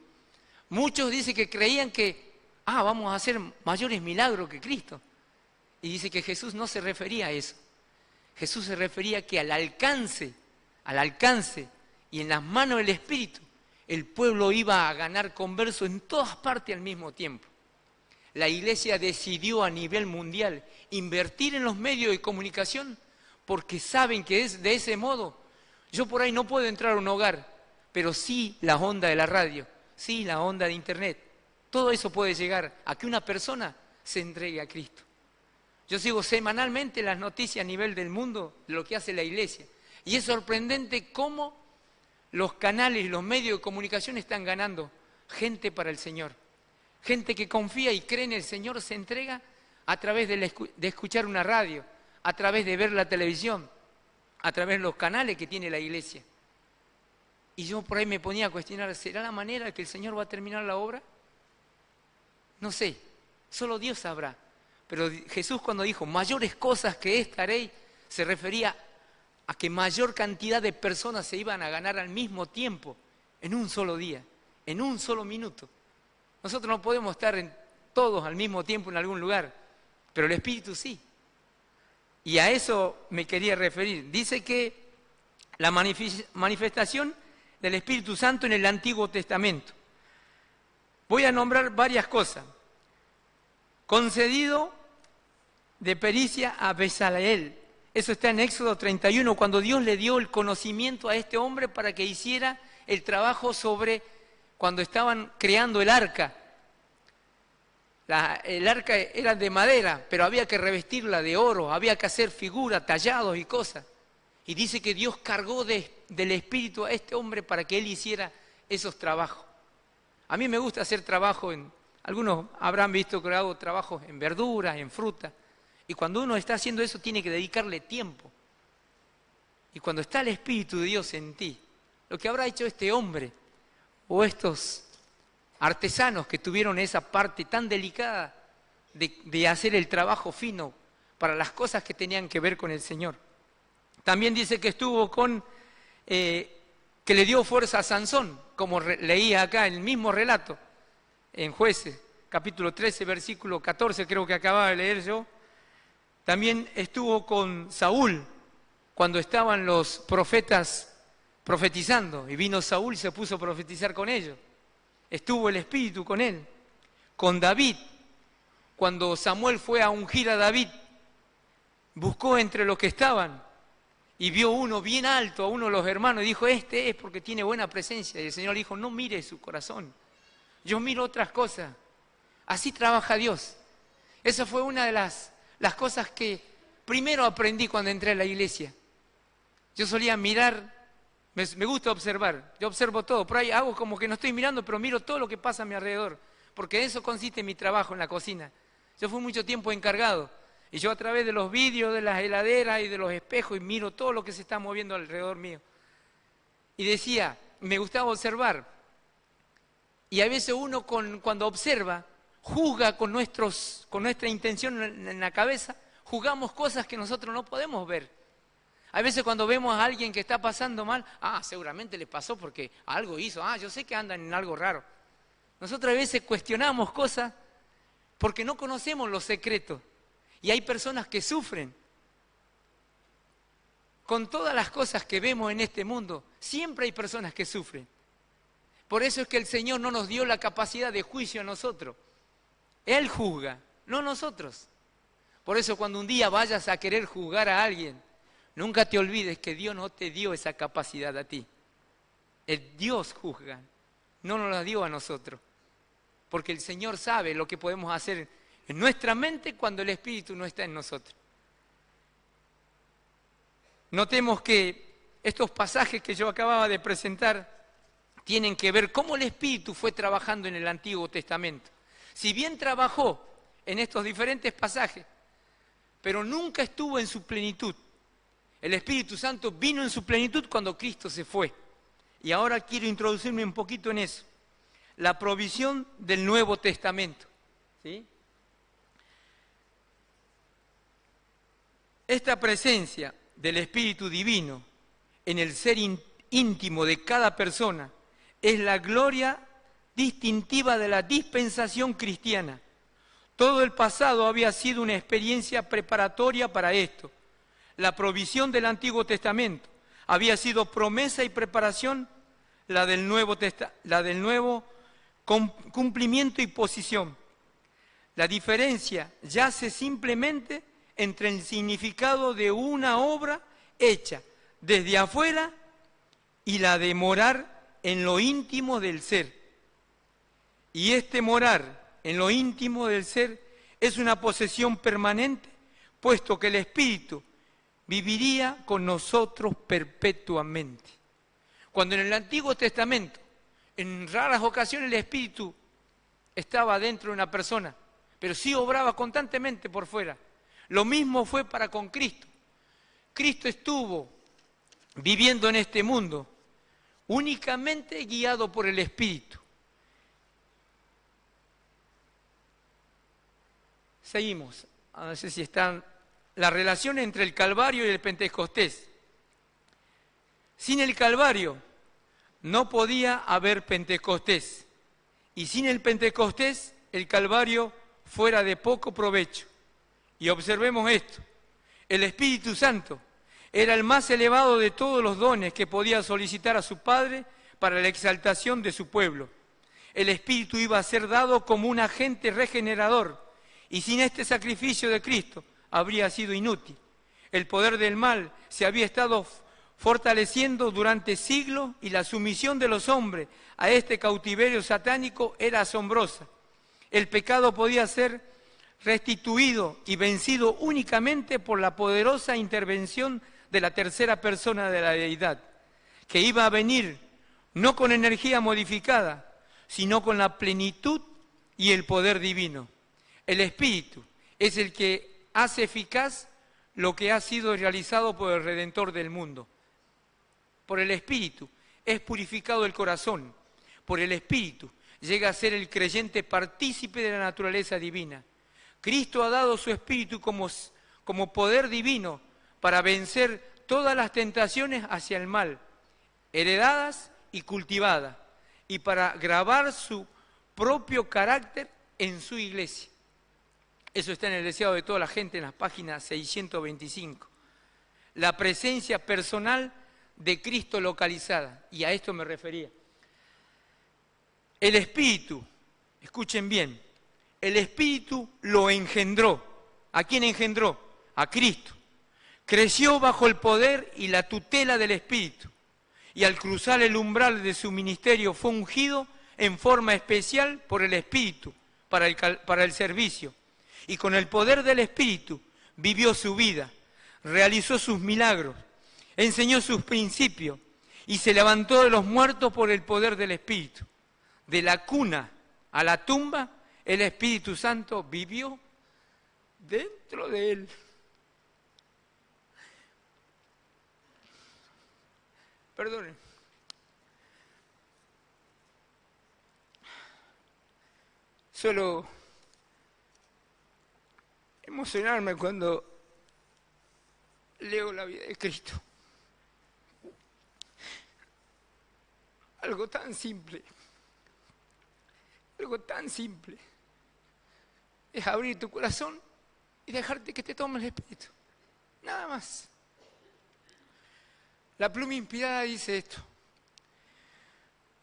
muchos dicen que creían que, vamos a hacer mayores milagros que Cristo. Y dice que Jesús no se refería a eso. Jesús se refería que al alcance al alcance y en las manos del Espíritu, el pueblo iba a ganar conversos en todas partes al mismo tiempo. La iglesia decidió a nivel mundial invertir en los medios de comunicación porque saben que es de ese modo. Yo por ahí no puedo entrar a un hogar, pero sí la onda de la radio, sí la onda de internet. Todo eso puede llegar a que una persona se entregue a Cristo. Yo sigo semanalmente las noticias a nivel del mundo de lo que hace la iglesia. Y es sorprendente cómo los canales y los medios de comunicación están ganando gente para el Señor. Gente que confía y cree en el Señor se entrega a través de escuchar una radio, a través de ver la televisión, a través de los canales que tiene la iglesia. Y yo por ahí me ponía a cuestionar, ¿será la manera que el Señor va a terminar la obra? No sé, solo Dios sabrá. Pero Jesús cuando dijo, mayores cosas que esta haré, se refería a que mayor cantidad de personas se iban a ganar al mismo tiempo, en un solo día, en un solo minuto. Nosotros no podemos estar todos al mismo tiempo en algún lugar, pero el Espíritu sí. Y a eso me quería referir. Dice que la manifestación del Espíritu Santo en el Antiguo Testamento. Voy a nombrar varias cosas. Concedido de pericia a Bezaleel. Eso está en Éxodo 31, cuando Dios le dio el conocimiento a este hombre para que hiciera el trabajo sobre cuando estaban creando el arca. El arca era de madera, pero había que revestirla de oro, había que hacer figuras, tallados y cosas. Y dice que Dios cargó del Espíritu a este hombre para que él hiciera esos trabajos. A mí me gusta hacer trabajo algunos habrán visto que hago trabajos en verduras, en fruta. Y cuando uno está haciendo eso tiene que dedicarle tiempo. Y cuando está el Espíritu de Dios en ti, lo que habrá hecho este hombre o estos artesanos que tuvieron esa parte tan delicada de hacer el trabajo fino para las cosas que tenían que ver con el Señor. También dice que estuvo que le dio fuerza a Sansón, como leía acá en el mismo relato, en Jueces, capítulo 13, versículo 14, creo que acababa de leer yo. También estuvo con Saúl, cuando estaban los profetas profetizando, y vino Saúl y se puso a profetizar con ellos. Estuvo el Espíritu con él. Con David, cuando Samuel fue a ungir a David, buscó entre los que estaban y vio uno bien alto, a uno de los hermanos, y dijo, este es porque tiene buena presencia. Y el Señor dijo, no mire su corazón, yo miro otras cosas. Así trabaja Dios. Esa fue una de las cosas que primero aprendí cuando entré a la iglesia. Yo solía mirar, me gusta observar, yo observo todo, por ahí hago como que no estoy mirando, pero miro todo lo que pasa a mi alrededor, porque eso consiste en mi trabajo en la cocina. Yo fui mucho tiempo encargado, y yo a través de los vidrios, de las heladeras y de los espejos, y miro todo lo que se está moviendo alrededor mío. Y decía, me gustaba observar, y a veces uno cuando observa, juzga con nuestra intención en la cabeza, juzgamos cosas que nosotros no podemos ver. A veces cuando vemos a alguien que está pasando mal, seguramente le pasó porque algo hizo, yo sé que andan en algo raro. Nosotros a veces cuestionamos cosas porque no conocemos los secretos. Y hay personas que sufren. Con todas las cosas que vemos en este mundo, siempre hay personas que sufren. Por eso es que el Señor no nos dio la capacidad de juicio a nosotros. Él juzga, no nosotros. Por eso cuando un día vayas a querer juzgar a alguien, nunca te olvides que Dios no te dio esa capacidad a ti. El Dios juzga, no nos la dio a nosotros. Porque el Señor sabe lo que podemos hacer en nuestra mente cuando el Espíritu no está en nosotros. Notemos que estos pasajes que yo acababa de presentar tienen que ver cómo el Espíritu fue trabajando en el Antiguo Testamento. Si bien trabajó en estos diferentes pasajes, pero nunca estuvo en su plenitud. El Espíritu Santo vino en su plenitud cuando Cristo se fue. Y ahora quiero introducirme un poquito en eso. La provisión del Nuevo Testamento. ¿Sí? Esta presencia del Espíritu Divino en el ser íntimo de cada persona es la gloria distintiva de la dispensación cristiana. Todo el pasado había sido una experiencia preparatoria para esto. La provisión del Antiguo Testamento había sido promesa y preparación la del nuevo cumplimiento y posición. La diferencia yace simplemente entre el significado de una obra hecha desde afuera y la de morar en lo íntimo del ser. Y este morar en lo íntimo del ser es una posesión permanente, puesto que el Espíritu viviría con nosotros perpetuamente. Cuando en el Antiguo Testamento, en raras ocasiones el Espíritu estaba dentro de una persona, pero sí obraba constantemente por fuera. Lo mismo fue para con Cristo. Cristo estuvo viviendo en este mundo únicamente guiado por el Espíritu. Seguimos. No sé si están la relación entre el Calvario y el Pentecostés. Sin el Calvario no podía haber Pentecostés. Y sin el Pentecostés, el Calvario fuera de poco provecho. Y observemos esto. El Espíritu Santo era el más elevado de todos los dones que podía solicitar a su Padre para la exaltación de su pueblo. El Espíritu iba a ser dado como un agente regenerador, y sin este sacrificio de Cristo habría sido inútil. El poder del mal se había estado fortaleciendo durante siglos y la sumisión de los hombres a este cautiverio satánico era asombrosa. El pecado podía ser restituido y vencido únicamente por la poderosa intervención de la tercera persona de la deidad, que iba a venir no con energía modificada, sino con la plenitud y el poder divino. El Espíritu es el que hace eficaz lo que ha sido realizado por el Redentor del mundo. Por el Espíritu es purificado el corazón. Por el Espíritu llega a ser el creyente partícipe de la naturaleza divina. Cristo ha dado su Espíritu como poder divino para vencer todas las tentaciones hacia el mal, heredadas y cultivadas, y para grabar su propio carácter en su iglesia. Eso está en el deseado de toda la gente en las páginas 625. La presencia personal de Cristo localizada, y a esto me refería. El Espíritu, escuchen bien, el Espíritu lo engendró. ¿A quién engendró? A Cristo. Creció bajo el poder y la tutela del Espíritu, y al cruzar el umbral de su ministerio fue ungido en forma especial por el Espíritu para el servicio. Y con el poder del Espíritu vivió su vida, realizó sus milagros, enseñó sus principios y se levantó de los muertos por el poder del Espíritu. De la cuna a la tumba, el Espíritu Santo vivió dentro de él. Perdonen. Solo emocionarme cuando leo la vida de Cristo. Algo tan simple. Algo tan simple. Es abrir tu corazón y dejarte que te tome el Espíritu. Nada más. La pluma inspirada dice esto.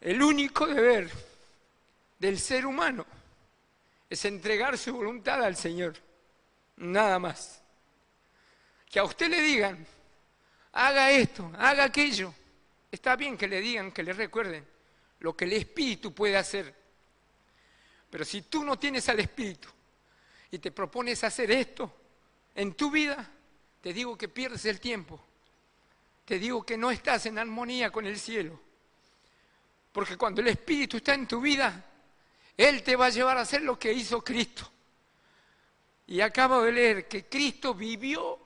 El único deber del ser humano es entregar su voluntad al Señor. Nada más. Que a usted le digan, haga esto, haga aquello. Está bien que le digan, que le recuerden lo que el Espíritu puede hacer. Pero si tú no tienes al Espíritu y te propones hacer esto en tu vida, te digo que pierdes el tiempo. Te digo que no estás en armonía con el cielo. Porque cuando el Espíritu está en tu vida, Él te va a llevar a hacer lo que hizo Cristo. Y acabo de leer que Cristo vivió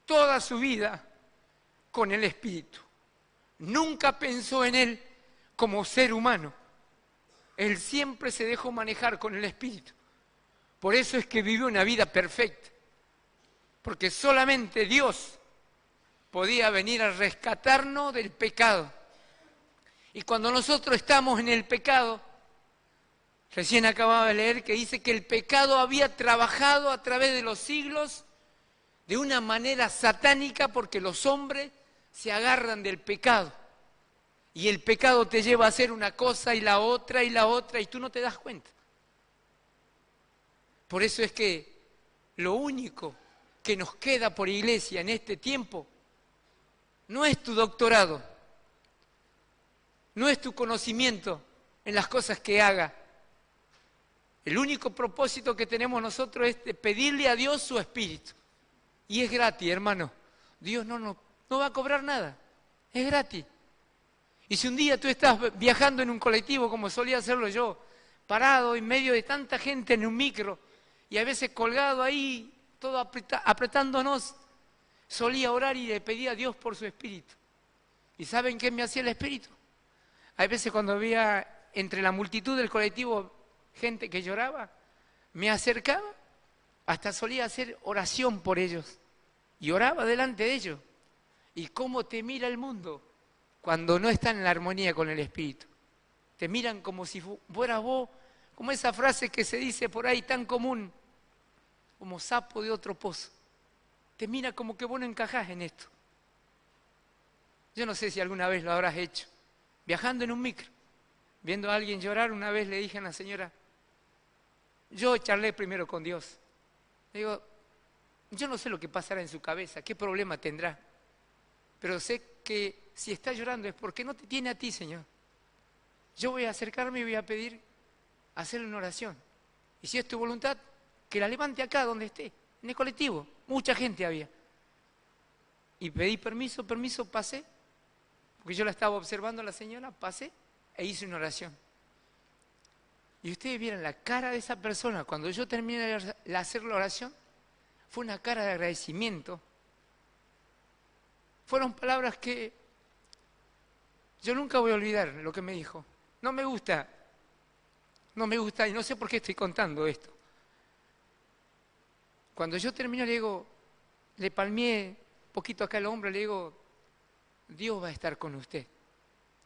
toda su vida con el Espíritu. Nunca pensó en Él como ser humano. Él siempre se dejó manejar con el Espíritu. Por eso es que vivió una vida perfecta. Porque solamente Dios podía venir a rescatarnos del pecado. Y cuando nosotros estamos en el pecado, recién acababa de leer que dice que el pecado había trabajado a través de los siglos de una manera satánica porque los hombres se agarran del pecado. Y el pecado te lleva a hacer una cosa y la otra y la otra y tú no te das cuenta. Por eso es que lo único que nos queda por iglesia en este tiempo no es tu doctorado, no es tu conocimiento en las cosas que haga. El único propósito que tenemos nosotros es de pedirle a Dios su espíritu. Y es gratis, hermano. Dios no va a cobrar nada, es gratis. Y si un día tú estás viajando en un colectivo, como solía hacerlo yo, parado en medio de tanta gente en un micro, y a veces colgado ahí, todo apretándonos, solía orar y le pedía a Dios por su espíritu. ¿Y saben qué me hacía el espíritu? Hay veces cuando había entre la multitud del colectivo gente que lloraba, me acercaba, hasta solía hacer oración por ellos, y oraba delante de ellos. ¿Y cómo te mira el mundo cuando no están en la armonía con el Espíritu? Te miran como si fueras vos, como esa frase que se dice por ahí tan común, como sapo de otro pozo. Te mira como que vos no encajás en esto. Yo no sé si alguna vez lo habrás hecho. Viajando en un micro, viendo a alguien llorar, una vez le dije a la señora, yo charlé primero con Dios. Le digo, yo no sé lo que pasará en su cabeza, qué problema tendrá, pero sé que si está llorando es porque no te tiene a ti, Señor. Yo voy a acercarme y voy a pedir hacerle una oración. Y si es tu voluntad, que la levante acá donde esté, en el colectivo. Mucha gente había. Y pedí permiso, pasé, porque yo la estaba observando a la señora, pasé e hice una oración. Y ustedes vieron la cara de esa persona cuando yo terminé de hacer la oración, fue una cara de agradecimiento. Fueron palabras que yo nunca voy a olvidar lo que me dijo. No me gusta y no sé por qué estoy contando esto. Cuando yo terminé le palmeé un poquito acá el hombro, le digo, Dios va a estar con usted.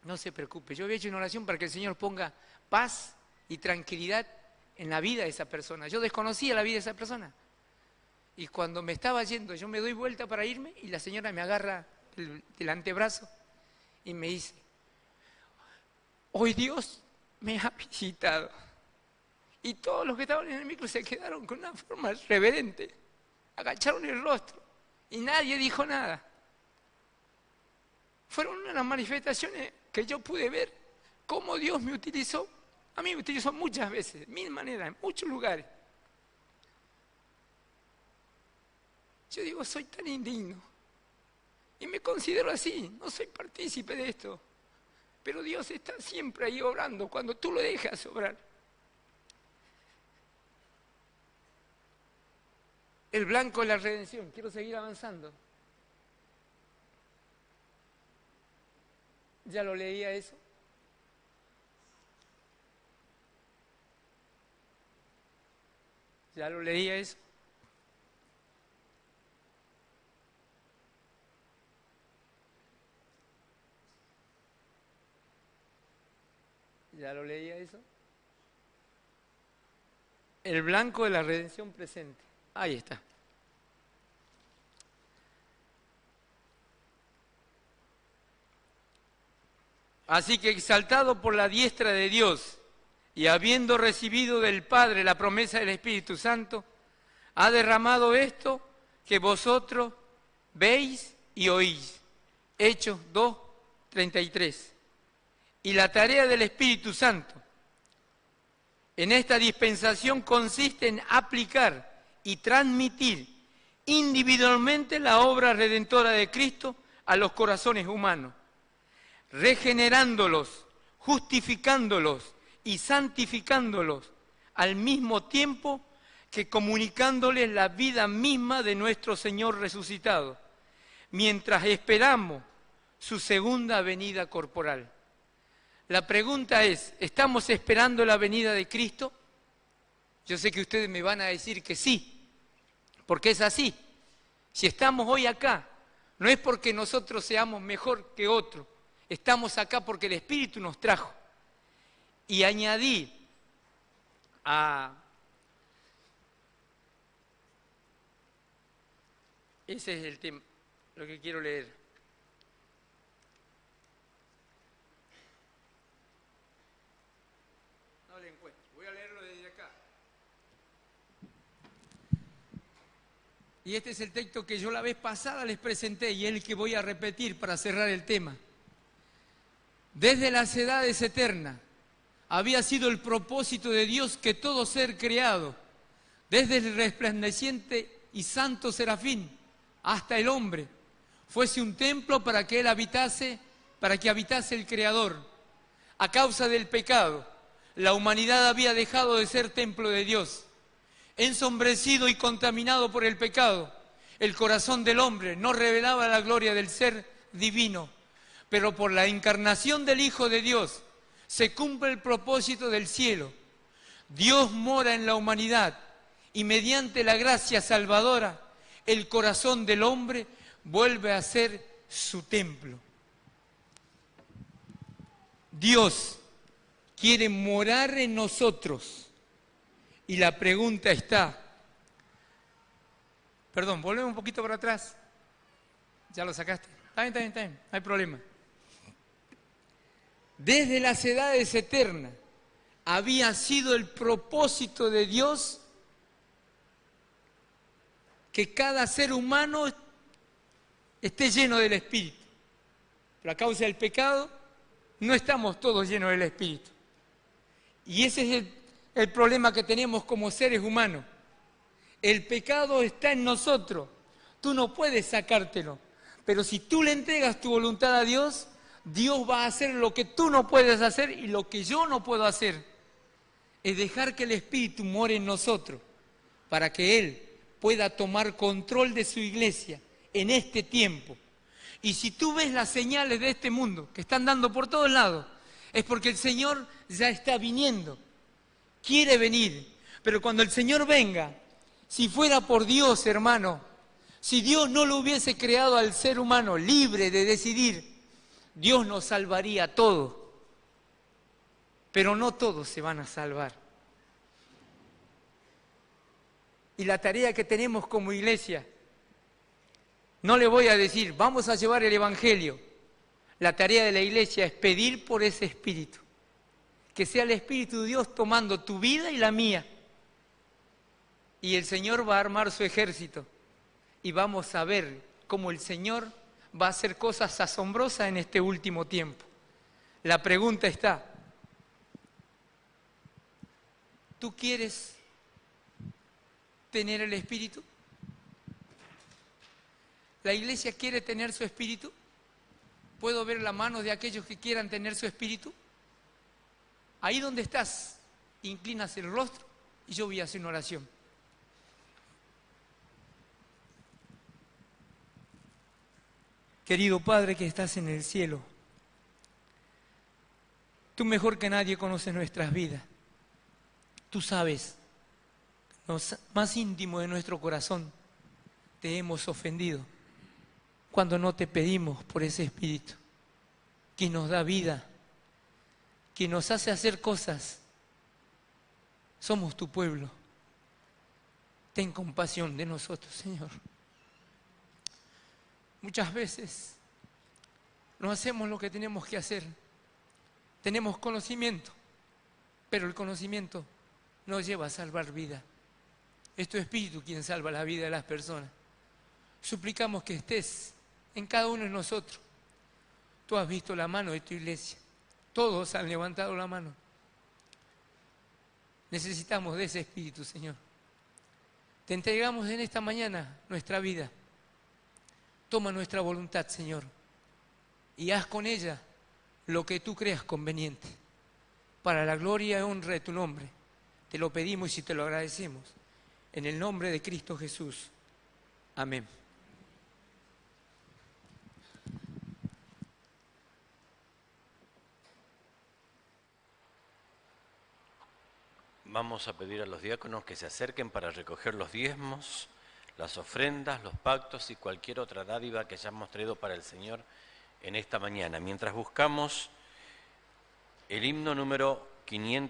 No se preocupe. Yo había hecho una oración para que el Señor ponga paz y tranquilidad en la vida de esa persona. Yo desconocía la vida de esa persona. Y cuando me estaba yendo, yo me doy vuelta para irme y la señora me agarra del antebrazo y me dice, hoy Dios me ha visitado. Y todos los que estaban en el micro se quedaron con una forma reverente, agacharon el rostro y nadie dijo nada. Fueron unas manifestaciones que yo pude ver cómo Dios me utilizó. A mí me utilizó muchas veces, de mil maneras, en muchos lugares. Yo digo, soy tan indigno y me considero así, no soy partícipe de esto, pero Dios está siempre ahí obrando cuando tú lo dejas obrar. El blanco de la redención, quiero seguir avanzando. ¿Ya lo leía eso? ¿Ya lo leía eso? ¿Ya lo leía eso? El blanco de la redención presente. Ahí está. Así que exaltado por la diestra de Dios y habiendo recibido del Padre la promesa del Espíritu Santo, ha derramado esto que vosotros veis y oís. Hechos 2:33. Y la tarea del Espíritu Santo en esta dispensación consiste en aplicar y transmitir individualmente la obra redentora de Cristo a los corazones humanos, regenerándolos, justificándolos y santificándolos al mismo tiempo que comunicándoles la vida misma de nuestro Señor resucitado, mientras esperamos su segunda venida corporal. La pregunta es, ¿estamos esperando la venida de Cristo? Yo sé que ustedes me van a decir que sí, porque es así. Si estamos hoy acá, no es porque nosotros seamos mejor que otros, estamos acá porque el Espíritu nos trajo. Y añadí ese es el tema, lo que quiero leer. Y este es el texto que yo la vez pasada les presenté y es el que voy a repetir para cerrar el tema. Desde las edades eternas había sido el propósito de Dios que todo ser creado, desde el resplandeciente y santo serafín hasta el hombre, fuese un templo para que él habitase, para que habitase el Creador. A causa del pecado, la humanidad había dejado de ser templo de Dios. Ensombrecido y contaminado por el pecado, el corazón del hombre no revelaba la gloria del ser divino, pero por la encarnación del Hijo de Dios se cumple el propósito del cielo. Dios mora en la humanidad y mediante la gracia salvadora, el corazón del hombre vuelve a ser su templo. Dios quiere morar en nosotros. Y la pregunta está, perdón, volvemos un poquito para atrás. ¿Ya lo sacaste? Está bien, no hay problema. Desde las edades eternas había sido el propósito de Dios que cada ser humano esté lleno del Espíritu. Pero a causa del pecado no estamos todos llenos del Espíritu. Y ese es el problema que tenemos como seres humanos. El pecado está en nosotros. Tú no puedes sacártelo. Pero si tú le entregas tu voluntad a Dios, Dios va a hacer lo que tú no puedes hacer y lo que yo no puedo hacer. Es dejar que el Espíritu more en nosotros para que Él pueda tomar control de su iglesia en este tiempo. Y si tú ves las señales de este mundo que están dando por todos lados, es porque el Señor ya está viniendo. Quiere venir, pero cuando el Señor venga, si fuera por Dios, hermano, si Dios no lo hubiese creado al ser humano libre de decidir, Dios nos salvaría a todos, pero no todos se van a salvar. Y la tarea que tenemos como iglesia, no le voy a decir, vamos a llevar el Evangelio. La tarea de la iglesia es pedir por ese Espíritu. Que sea el Espíritu de Dios tomando tu vida y la mía. Y el Señor va a armar su ejército. Y vamos a ver cómo el Señor va a hacer cosas asombrosas en este último tiempo. La pregunta está, ¿tú quieres tener el Espíritu? ¿La iglesia quiere tener su Espíritu? ¿Puedo ver la mano de aquellos que quieran tener su Espíritu? Ahí donde estás, inclinas el rostro y yo voy a hacer una oración. Querido Padre que estás en el cielo, tú mejor que nadie conoces nuestras vidas. Tú sabes, lo más íntimo de nuestro corazón, te hemos ofendido cuando no te pedimos por ese Espíritu que nos da vida, que nos hace hacer cosas. Somos tu pueblo. Ten compasión de nosotros, Señor. Muchas veces no hacemos lo que tenemos que hacer. Tenemos conocimiento, pero el conocimiento no lleva a salvar vida. Es tu Espíritu quien salva la vida de las personas. Suplicamos que estés en cada uno de nosotros. Tú has visto la mano de tu iglesia. Todos han levantado la mano. Necesitamos de ese Espíritu, Señor. Te entregamos en esta mañana nuestra vida. Toma nuestra voluntad, Señor, y haz con ella lo que tú creas conveniente. Para la gloria y honra de tu nombre. Te lo pedimos y te lo agradecemos. En el nombre de Cristo Jesús. Amén. Vamos a pedir a los diáconos que se acerquen para recoger los diezmos, las ofrendas, los pactos y cualquier otra dádiva que hayamos traído para el Señor en esta mañana. Mientras buscamos el himno número 500.